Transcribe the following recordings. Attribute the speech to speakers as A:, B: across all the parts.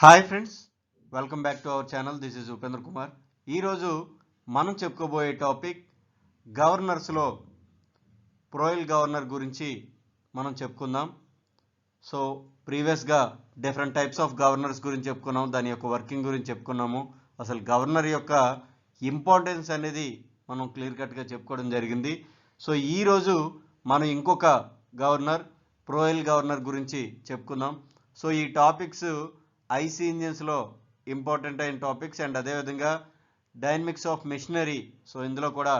A: Hi friends, welcome back to our channel. This is Upendra Kumar. ఈరోజు మనం చెప్పుకోబోయే టాపిక్ గవర్నర్స్లో ప్రోయల్ గవర్నర్ గురించి మనం చెప్పుకుందాం. సో ప్రీవియస్గా డిఫరెంట్ టైప్స్ ఆఫ్ గవర్నర్స్ గురించి చెప్పుకున్నాం, దాని యొక్క వర్కింగ్ గురించి చెప్పుకున్నాము. అసలు గవర్నర్ యొక్క ఇంపార్టెన్స్ అనేది మనం క్లియర్ కట్గా చెప్పుకోవడం జరిగింది. సో ఈరోజు మనం ఇంకొక గవర్నర్ ప్రోయల్ గవర్నర్ గురించి చెప్పుకుందాం. సో ఈ టాపిక్స్ ఐసీ ఇంజిన్స్లో ఇంపార్టెంట్ అయిన టాపిక్స్ అండ్ అదేవిధంగా డైనమిక్స్ ఆఫ్ మెషినరీ. సో ఇందులో కూడా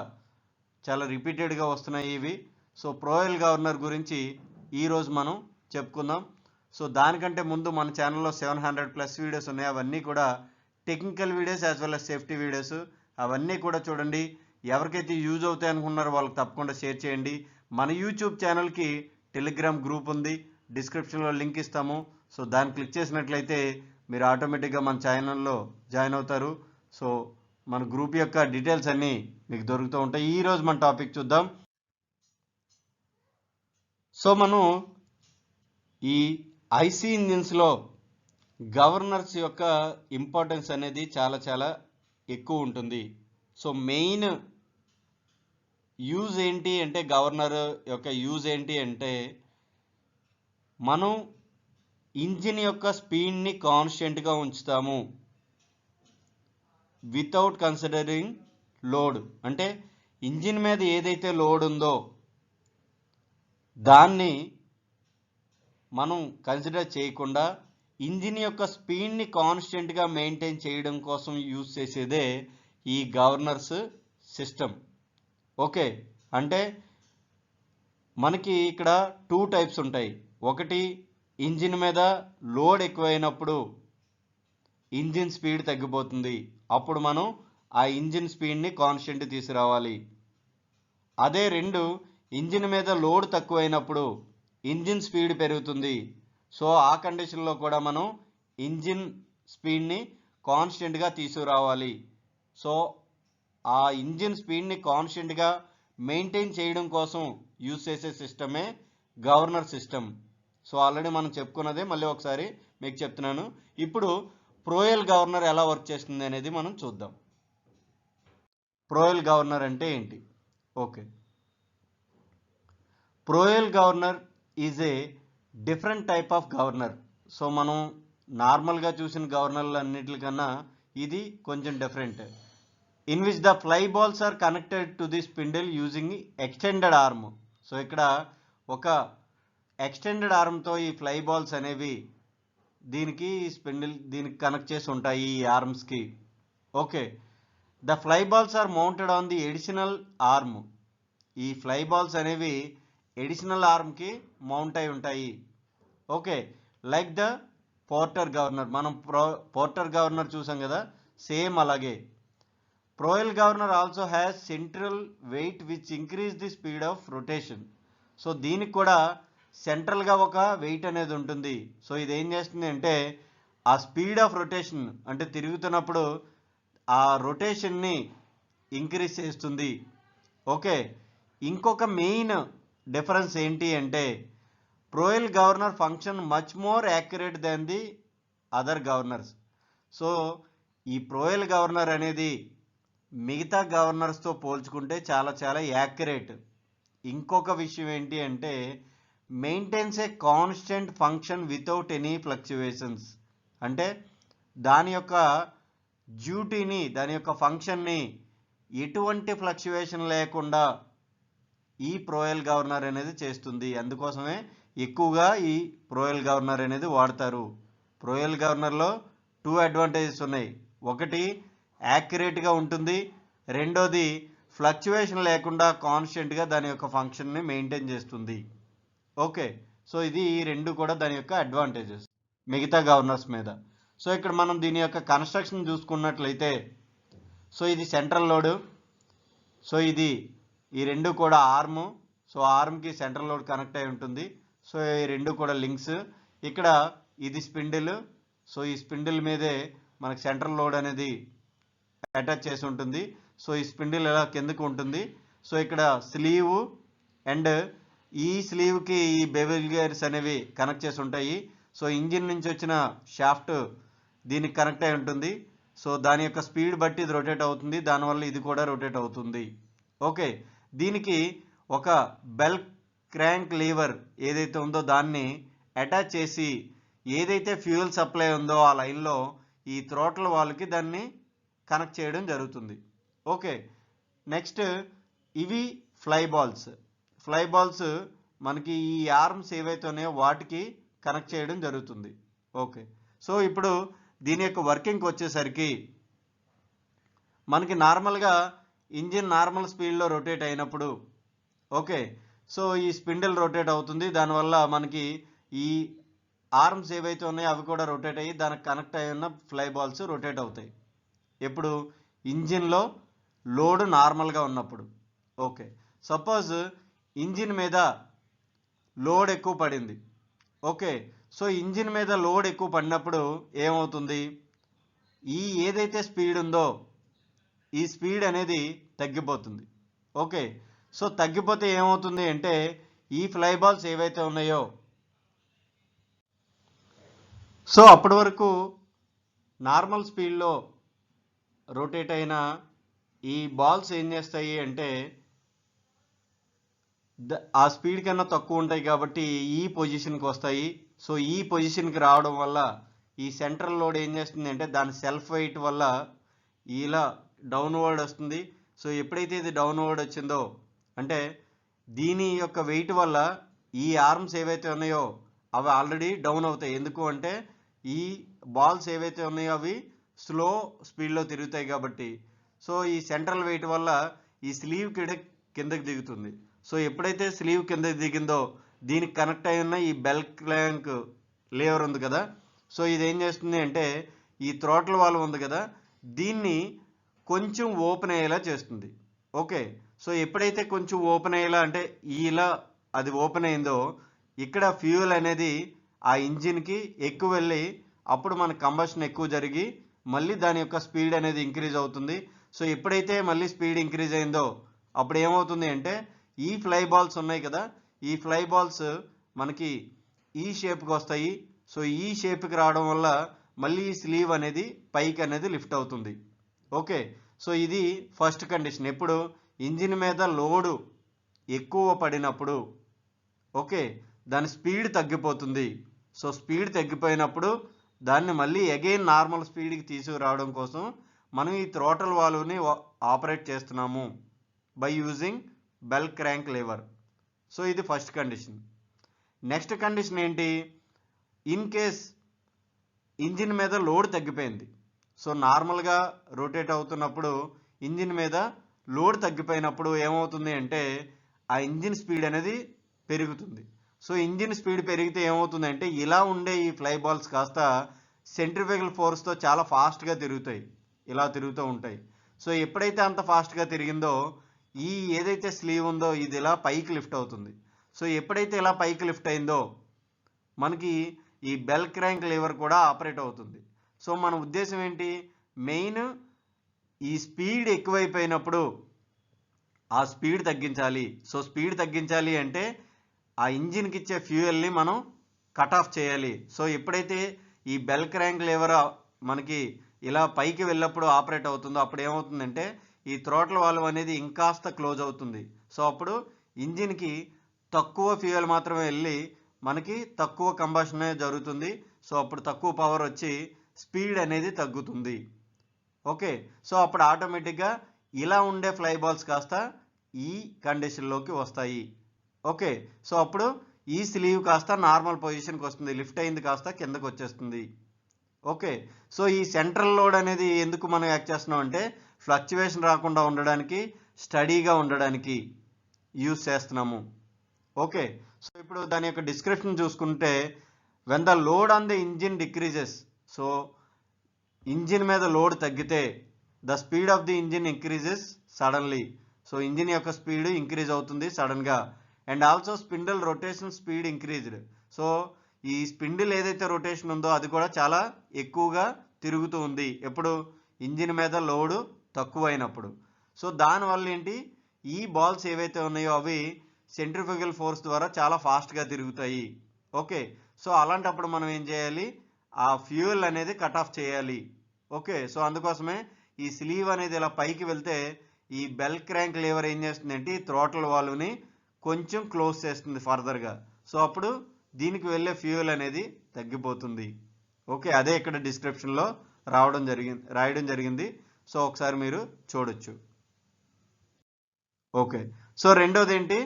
A: చాలా రిపీటెడ్గా వస్తున్నాయి ఇవి. సో ప్రోయల్ గవర్నర్ గురించి ఈరోజు మనం చెప్పుకుందాం. సో దానికంటే ముందు మన ఛానల్లో 700+ వీడియోస్ ఉన్నాయి. అవన్నీ కూడా technical videos as well as safety videos. అవన్నీ కూడా చూడండి. ఎవరికైతే యూజ్ అవుతాయి అనుకున్నారో వాళ్ళకి తప్పకుండా షేర్ చేయండి. మన యూట్యూబ్ ఛానల్కి టెలిగ్రామ్ గ్రూప్ ఉంది, డిస్క్రిప్షన్లో లింక్ ఇస్తాము. సో దాన్ని క్లిక్ చేసినట్లయితే మీరు ఆటోమేటిక్గా మన ఛానల్లో జాయిన్ అవుతారు. సో మన గ్రూప్ యొక్క డీటెయిల్స్ అన్నీ మీకు దొరుకుతూ ఉంటాయి. ఈరోజు మన టాపిక్ చూద్దాం. సో మనం ఈ ఐసీ ఇంజిన్స్లో గవర్నర్స్ యొక్క ఇంపార్టెన్స్ అనేది చాలా చాలా ఎక్కువ ఉంటుంది. సో మెయిన్ యూజ్ ఏంటి అంటే, గవర్నర్ యొక్క యూజ్ ఏంటి అంటే, మనం ఇంజిన్ యొక్క స్పీడ్ని కాన్స్టెంట్గా ఉంచుతాము వితౌట్ కన్సిడరింగ్ లోడ్. అంటే ఇంజిన్ మీద ఏదైతే లోడ్ ఉందో దాన్ని మనం కన్సిడర్ చేయకుండా ఇంజిన్ యొక్క స్పీడ్ని కాన్స్టెంట్గా మెయింటైన్ చేయడం కోసం యూజ్ చేసేదే ఈ గవర్నర్స్ సిస్టమ్. ఓకే, అంటే మనకి ఇక్కడ 2 టైప్స్ ఉంటాయి. ఒకటి, ఇంజిన్ మీద లోడ్ ఎక్కువైనప్పుడు ఇంజిన్ స్పీడ్ తగ్గిపోతుంది, అప్పుడు మనం ఆ ఇంజిన్ స్పీడ్ని కాన్స్టెంట్ తీసుకురావాలి. అదే 2, ఇంజిన్ మీద లోడ్ తక్కువైనప్పుడు ఇంజిన్ స్పీడ్ పెరుగుతుంది. సో ఆ కండిషన్లో కూడా మనం ఇంజిన్ స్పీడ్ని కాన్స్టెంట్గా తీసుకురావాలి. సో ఆ ఇంజిన్ స్పీడ్ని కాన్స్టెంట్గా మెయింటైన్ చేయడం కోసం యూజ్ చేసే సిస్టమే గవర్నర్ సిస్టమ్. సో ఆల్రెడీ మనం చెప్పుకున్నదే, మళ్ళీ ఒకసారి మీకు చెప్తున్నాను. ఇప్పుడు ప్రోయల్ గవర్నర్ ఎలా వర్క్ చేస్తుంది అనేది మనం చూద్దాం. ప్రోయల్ గవర్నర్ అంటే ఏంటి? Okay, Proell governor is a different type of governor. So మనం నార్మల్గా చూసిన గవర్నర్లు అన్నిటికన్నా ఇది కొంచెం different. In which the fly balls are connected to the spindle using extended arm. So ఇక్కడ ఒక ఎక్స్టెండెడ్ ఆర్మ్తో ఈ ఫ్లై బాల్స్ అనేవి దీనికి దీనికి కనెక్ట్ చేసి ఉంటాయి ఈ ఆర్మ్స్కి. Okay, the fly balls are mounted on the additional arm. ఈ ఫ్లై బాల్స్ అనేవి ఎడిషనల్ ఆర్మ్కి మౌంట్ అయి ఉంటాయి. Okay, like the porter governor. మనం పోర్టర్ గవర్నర్ చూసాం కదా, సేమ్ అలాగే. Proell governor also has central weight which increase the speed of rotation. So దీనికి కూడా సెంట్రల్గా ఒక వెయిట్ అనేది ఉంటుంది. సో ఇది ఏం చేస్తుంది అంటే, ఆ స్పీడ్ ఆఫ్ రొటేషన్ అంటే తిరుగుతున్నప్పుడు ఆ రొటేషన్ని ఇంక్రీజ్ చేస్తుంది. ఓకే, ఇంకొక మెయిన్ డిఫరెన్స్ ఏంటి అంటే, ప్రోయల్ governor function much more accurate than the other governors. So ఈ ప్రోయల్ గవర్నర్ అనేది మిగతా గవర్నర్స్తో పోల్చుకుంటే చాలా చాలా యాక్యురేట్. ఇంకొక విషయం ఏంటి అంటే, maintains a constant function without any fluctuations. అంటే దాని యొక్క డ్యూటీని, దాని యొక్క ఫంక్షన్ని ఎటువంటి ఫ్లక్చువేషన్ లేకుండా ఈ ప్రోయల్ గవర్నర్ అనేది చేస్తుంది. అందుకోసమే ఎక్కువగా ఈ ప్రోయల్ గవర్నర్ అనేది వాడతారు. ప్రోయల్ గవర్నర్లో 2 అడ్వాంటేజెస్ ఉన్నాయి. ఒకటి, యాక్యురేట్గా ఉంటుంది. రెండోది, ఫ్లక్చువేషన్ లేకుండా కాన్స్టెంట్గా దాని యొక్క ఫంక్షన్ని మెయింటైన్ చేస్తుంది. ఓకే, సో ఇది ఈ 2 కూడా దాని యొక్క అడ్వాంటేజెస్ మిగతా గవర్నర్స్ మీద. సో ఇక్కడ మనం దీని యొక్క కన్స్ట్రక్షన్ చూసుకున్నట్లయితే, సో ఇది సెంట్రల్ లోడ్. సో ఇది ఈ 2 కూడా ఆర్మ్. సో ఆర్మ్కి సెంట్రల్ లోడ్ కనెక్ట్ అయి ఉంటుంది. సో ఈ 2 కూడా లింక్స్. ఇక్కడ ఇది స్పిండిల్. సో ఈ స్పిండిల్ మీదే మనకు సెంట్రల్ లోడ్ అనేది అటాచ్ చేసి ఉంటుంది. సో ఈ స్పిండిల్ ఇలా కిందకు ఉంటుంది. సో ఇక్కడ స్లీవ్ అండ్ ఈ స్లీవ్కి ఈ బెవెల్ గేర్స్ అనేవి కనెక్ట్ చేసి ఉంటాయి. సో ఇంజిన్ నుంచి వచ్చిన షాఫ్ట్ దీనికి కనెక్ట్ అయి ఉంటుంది. సో దాని యొక్క స్పీడ్ బట్టి ఇది రొటేట్ అవుతుంది, దానివల్ల ఇది కూడా రొటేట్ అవుతుంది. ఓకే, దీనికి ఒక బెల్ క్రాంక్ లీవర్ ఏదైతే ఉందో దాన్ని అటాచ్ చేసి ఏదైతే ఫ్యూయల్ సప్లై ఉందో ఆ లైన్లో ఈ థ్రోట్ల్ వాల్వ్కి దాన్ని కనెక్ట్ చేయడం జరుగుతుంది. ఓకే, నెక్స్ట్ ఇవి ఫ్లై బాల్స్ మనకి ఈ ఆర్మ్స్ ఏవైతే ఉన్నాయో వాటికి కనెక్ట్ చేయడం జరుగుతుంది. ఓకే, సో ఇప్పుడు దీని యొక్క వర్కింగ్కి వచ్చేసరికి మనకి నార్మల్గా ఇంజిన్ నార్మల్ స్పీడ్లో రొటేట్ అయినప్పుడు ఓకే, సో ఈ స్పిండిల్ రొటేట్ అవుతుంది, దానివల్ల మనకి ఈ ఆర్మ్స్ ఏవైతే ఉన్నాయో అవి కూడా రొటేట్ అయ్యి దానికి కనెక్ట్ అయి ఉన్న ఫ్లై బాల్స్ రొటేట్ అవుతాయి. ఎప్పుడు ఇంజిన్లో లోడ్ నార్మల్గా ఉన్నప్పుడు. ఓకే, సపోజ్ ఇంజిన్ మీద లోడ్ ఎక్కువ పడింది. ఓకే, సో ఇంజిన్ మీద లోడ్ ఎక్కువ పడినప్పుడు ఏమవుతుంది, ఈ ఏదైతే స్పీడ్ ఉందో ఈ స్పీడ్ అనేది తగ్గిపోతుంది. ఓకే, సో తగ్గిపోతే ఏమవుతుంది అంటే ఈ ఫ్లై బాల్స్ ఏవైతే ఉన్నాయో సో అప్పటి వరకు నార్మల్ స్పీడ్లో రొటేట్ అయిన ఈ బాల్స్ ఏం చేస్తాయి అంటే ఆ స్పీడ్ కన్నా తక్కువ ఉంటాయి కాబట్టి ఈ పొజిషన్కి వస్తాయి. సో ఈ పొజిషన్కి రావడం వల్ల ఈ సెంట్రల్ లోడ్ ఏం చేస్తుంది అంటే దాని సెల్ఫ్ వెయిట్ వల్ల ఇలా డౌన్వర్డ్ వస్తుంది. సో ఎప్పుడైతే ఇది డౌన్వర్డ్ వచ్చిందో అంటే దీని యొక్క వెయిట్ వల్ల ఈ ఆర్మ్స్ ఏవైతే ఉన్నాయో అవి ఆల్రెడీ డౌన్ అవుతాయి. ఎందుకు అంటే ఈ బాల్స్ ఏవైతే ఉన్నాయో అవి స్లో స్పీడ్లో తిరుగుతాయి కాబట్టి. సో ఈ సెంట్రల్ వెయిట్ వల్ల ఈ స్లీవ్ కిందకి దిగుతుంది. సో ఎప్పుడైతే స్లీవ్ కిందకి దిగిందో దీనికి కనెక్ట్ అయి ఉన్న ఈ బెల్ క్లాంక్ లేవర్ ఉంది కదా, సో ఇది ఏం చేస్తుంది అంటే ఈ థ్రోట్ల్ వాల్వ్ ఉంది కదా దీన్ని కొంచెం ఓపెన్ అయ్యేలా చేస్తుంది. ఓకే, సో ఎప్పుడైతే కొంచెం ఓపెన్ అయ్యేలా అంటే ఇలా అది ఓపెన్ అయిందో ఇక్కడ ఫ్యూయల్ అనేది ఆ ఇంజిన్కి ఎక్కువ వెళ్ళి అప్పుడు మన కంబషన్ ఎక్కువ జరిగి మళ్ళీ దాని యొక్క స్పీడ్ అనేది ఇంక్రీజ్ అవుతుంది. సో ఎప్పుడైతే మళ్ళీ స్పీడ్ ఇంక్రీజ్ అయిందో అప్పుడు ఏమవుతుంది అంటే ఈ ఫ్లై బాల్స్ ఉన్నాయి కదా ఈ ఫ్లై బాల్స్ మనకి ఈ షేప్కి వస్తాయి. సో ఈ షేప్కి రావడం వల్ల మళ్ళీ ఈ స్లీవ్ అనేది పైకి అనేది లిఫ్ట్ అవుతుంది. ఓకే, సో ఇది ఫస్ట్ కండిషన్. ఎప్పుడు ఇంజిన్ మీద లోడు ఎక్కువ పడినప్పుడు ఓకే దాని స్పీడ్ తగ్గిపోతుంది. సో స్పీడ్ తగ్గిపోయినప్పుడు దాన్ని మళ్ళీ అగైన్ నార్మల్ స్పీడ్కి తీసుకురావడం కోసం మనం ఈ థ్రోటల్ వాల్వ్ని ఆపరేట్ చేస్తున్నాము by using bell crank Lever. So ఇది ఫస్ట్ కండిషన్. నెక్స్ట్ కండిషన్ ఏంటి, ఇన్ కేస్ ఇంజిన్ మీద లోడ్ తగ్గిపోయింది. సో నార్మల్గా రొటేట్ అవుతున్నప్పుడు ఇంజిన్ మీద లోడ్ తగ్గిపోయినప్పుడు ఏమవుతుంది అంటే ఆ ఇంజిన్ స్పీడ్ అనేది పెరుగుతుంది. సో ఇంజిన్ స్పీడ్ పెరిగితే ఏమవుతుంది అంటే ఇలా ఉండే ఈ ఫ్లై బాల్స్ కాస్త సెంట్రిఫ్యూగల్ ఫోర్స్తో చాలా ఫాస్ట్గా తిరుగుతాయి, ఇలా తిరుగుతూ ఉంటాయి. సో ఎప్పుడైతే అంత ఫాస్ట్గా తిరిగిందో ఈ ఏదైతే స్లీవ్ ఉందో ఇది ఇలా పైకి లిఫ్ట్ అవుతుంది. సో ఎప్పుడైతే ఇలా పైకి లిఫ్ట్ అయిందో మనకి ఈ బెల్ క్రాంక్ లీవర్ కూడా ఆపరేట్ అవుతుంది. సో మన ఉద్దేశం ఏంటి, మెయిన్ ఈ స్పీడ్ ఎక్కువైపోయినప్పుడు ఆ స్పీడ్ తగ్గించాలి. సో స్పీడ్ తగ్గించాలి అంటే ఆ ఇంజిన్కి ఇచ్చే ఫ్యూయల్ని మనం కట్ ఆఫ్ చేయాలి. సో ఎప్పుడైతే ఈ బెల్ క్రాంక్ లీవర్ మనకి ఇలా పైకి వెళ్ళినప్పుడు ఆపరేట్ అవుతుందో అప్పుడు ఏమవుతుందంటే ఈ థ్రోట్ల్ వాల్వ్ అనేది ఇంకాస్త క్లోజ్ అవుతుంది. సో అప్పుడు ఇంజిన్కి తక్కువ ఫ్యూయల్ మాత్రమే వెళ్ళి మనకి తక్కువ కంబషన్ జరుగుతుంది. సో అప్పుడు తక్కువ పవర్ వచ్చి స్పీడ్ అనేది తగ్గుతుంది. ఓకే, సో అప్పుడు ఆటోమేటిక్గా ఇలా ఉండే ఫ్లై బాల్స్ కాస్త ఈ కండిషన్లోకి వస్తాయి. ఓకే, సో అప్పుడు ఈ స్లీవ్ కాస్త నార్మల్ పొజిషన్కి వస్తుంది, లిఫ్ట్ అయింది కాస్త కిందకు వచ్చేస్తుంది. ఓకే, సో ఈ సెంట్రల్ లోడ్ అనేది ఎందుకు మనం యాక్ట్ చేస్తున్నాం అంటే ఫ్లక్చువేషన్ రాకుండా ఉండడానికి, స్టడీగా ఉండడానికి యూజ్ చేస్తున్నాము. ఓకే, సో ఇప్పుడు దాని యొక్క డిస్క్రిప్షన్ చూసుకుంటే when the load on the engine decreases, so engine మీద లోడ్ తగ్గితే the speed of the engine increases suddenly. So engine యొక్క స్పీడ్ ఇంక్రీజ్ అవుతుంది సడన్గా. And also spindle rotation speed increased. So ఈ స్పిండిల్ ఏదైతే రొటేషన్ ఉందో అది కూడా చాలా ఎక్కువగా తిరుగుతూ ఉంది ఎప్పుడు ఇంజిన్ మీద లోడు తక్కువ అయినప్పుడు. సో దానివల్ల ఏంటి, ఈ బాల్స్ ఏవైతే ఉన్నాయో అవి సెంట్రిఫ్యూగల్ ఫోర్స్ ద్వారా చాలా ఫాస్ట్గా తిరుగుతాయి. ఓకే, సో అలాంటప్పుడు మనం ఏం చేయాలి, ఆ ఫ్యూయల్ అనేది కట్ ఆఫ్ చేయాలి. ఓకే, సో అందుకోసమే ఈ స్లీవ్ అనేది ఇలా పైకి వెళ్తే ఈ బెల్ క్రాంక్ లీవర్ ఏం చేస్తుందంటే ఈ థ్రోటల్ వాల్వ్ని కొంచెం క్లోజ్ చేస్తుంది ఫర్దర్గా. సో అప్పుడు దీనికి వెళ్ళే ఫ్యూయల్ అనేది తగ్గిపోతుంది. ఓకే, అదే ఇక్కడ డిస్క్రిప్షన్లో రాయడం జరిగింది. సో ఒకసారి మీరు చూడొచ్చు. ఓకే, సో రెండోది ఏంటి,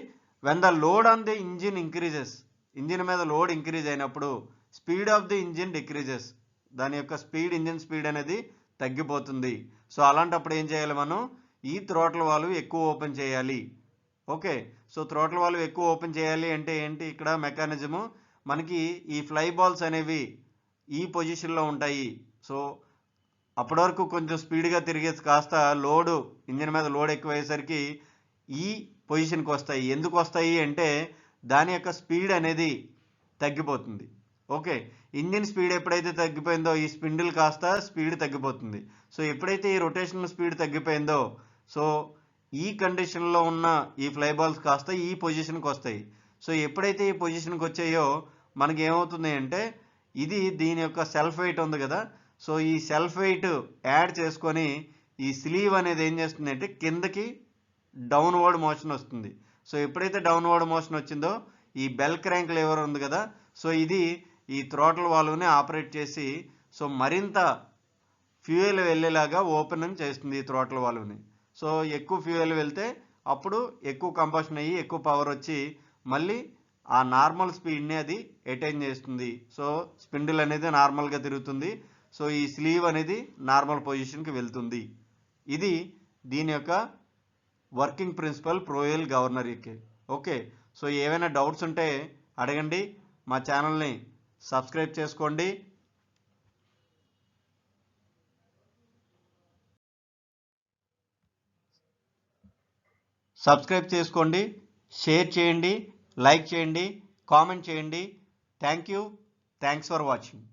A: when the load on the engine increases, engine మీద లోడ్ ఇంక్రీజ్ అయినప్పుడు speed of the engine decreases, దాని యొక్క స్పీడ్, ఇంజిన్ స్పీడ్ అనేది తగ్గిపోతుంది. సో అలాంటప్పుడు ఏం చేయాలి, మనం ఈ థ్రోటల్ వాల్వ్ ఎక్కువ ఓపెన్ చేయాలి. ఓకే, సో థ్రోటల్ వాల్వ్ ఎక్కువ ఓపెన్ చేయాలి అంటే ఏంటి, ఇక్కడ మెకానిజము మనకి ఈ ఫ్లై బాల్స్ అనేవి ఈ పొజిషన్లో ఉంటాయి. సో అప్పటి వరకు కొంచెం స్పీడ్గా తిరిగేసి కాస్త లోడు, ఇంజిన్ మీద లోడ్ ఎక్కువ అయ్యేసరికి ఈ పొజిషన్కి వస్తాయి. ఎందుకు వస్తాయి అంటే దాని యొక్క స్పీడ్ అనేది తగ్గిపోతుంది. ఓకే, ఇంజిన్ స్పీడ్ ఎప్పుడైతే తగ్గిపోయిందో ఈ స్పిండిల్ కాస్త స్పీడ్ తగ్గిపోతుంది. సో ఎప్పుడైతే ఈ రొటేషనల్ స్పీడ్ తగ్గిపోయిందో సో ఈ కండిషన్లో ఉన్న ఈ ఫ్లై బాల్స్ కాస్త ఈ పొజిషన్కి వస్తాయి. సో ఎప్పుడైతే ఈ పొజిషన్కి వచ్చాయో మనకి ఏమవుతుంది అంటే ఇది దీని యొక్క సెల్ఫ్ వెయిట్ ఉంది కదా, సో ఈ సెల్ఫ్ వెయిట్ యాడ్ చేసుకొని ఈ స్లీవ్ అనేది ఏం చేస్తుంది అంటే కిందకి డౌన్వర్డ్ మోషన్ వస్తుంది. సో ఎప్పుడైతే డౌన్వర్డ్ మోషన్ వచ్చిందో ఈ బెల్ క్రాంక్ లీవర్ ఉంది కదా, సో ఇది ఈ థ్రోటల్ వాల్వ్ని ఆపరేట్ చేసి సో మరింత ఫ్యూయల్ వెళ్ళేలాగా ఓపెన్ చేస్తుంది ఈ థ్రోటల్ వాల్వ్ని. సో ఎక్కువ ఫ్యూయల్ వెళ్తే అప్పుడు ఎక్కువ కంబషన్ అయ్యి ఎక్కువ పవర్ వచ్చి మళ్ళీ ఆ నార్మల్ స్పీడ్ని అది అటైన్ చేస్తుంది. సో స్పిండిల్ అనేది నార్మల్గా తిరుగుతుంది. సో ఈ స్లీవ్ అనేది నార్మల్ పొజిషన్కి వెళ్తుంది. ఇది దీని యొక్క వర్కింగ్ ప్రిన్సిపల్ ప్రోయల్ గవర్నర్కి. ఓకే, సో ఏవైనా డౌట్స్ ఉంటే అడగండి. మా ఛానల్ని సబ్స్క్రైబ్ చేసుకోండి. షేర్ చేయండి, లైక్ చేయండి, కామెంట్ చేయండి. Thanks for watching.